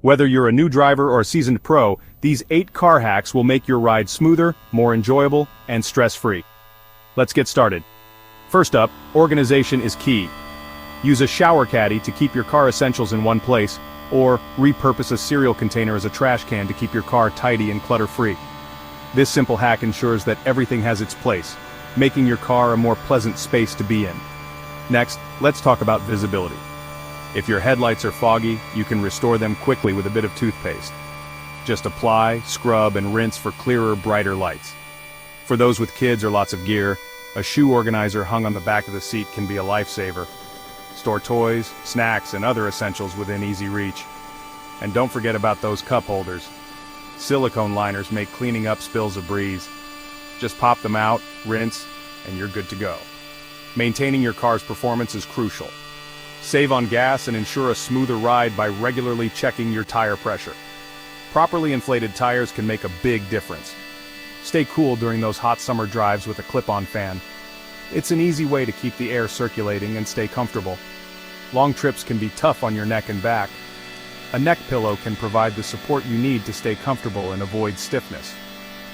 Whether you're a new driver or a seasoned pro, these 8 car hacks will make your ride smoother, more enjoyable, and stress-free. Let's get started. First up, organization is key. Use a shower caddy to keep your car essentials in one place, or repurpose a cereal container as a trash can to keep your car tidy and clutter-free. This simple hack ensures that everything has its place, making your car a more pleasant space to be in. Next, let's talk about visibility. If your headlights are foggy, you can restore them quickly with a bit of toothpaste. Just apply, scrub, and rinse for clearer, brighter lights. For those with kids or lots of gear, a shoe organizer hung on the back of the seat can be a lifesaver. Store toys, snacks, and other essentials within easy reach. And don't forget about those cup holders. Silicone liners make cleaning up spills a breeze. Just pop them out, rinse, and you're good to go. Maintaining your car's performance is crucial. Save on gas and ensure a smoother ride by regularly checking your tire pressure. Properly inflated tires can make a big difference. Stay cool during those hot summer drives with a clip-on fan. It's an easy way to keep the air circulating and stay comfortable. Long trips can be tough on your neck and back. A neck pillow can provide the support you need to stay comfortable and avoid stiffness.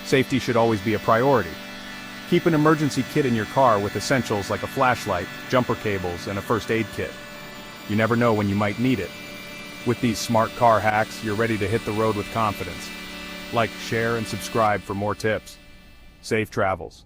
Safety should always be a priority. Keep an emergency kit in your car with essentials like a flashlight, jumper cables, and a first aid kit. You never know when you might need it. With these smart car hacks, you're ready to hit the road with confidence. Like, share, and subscribe for more tips. Safe travels.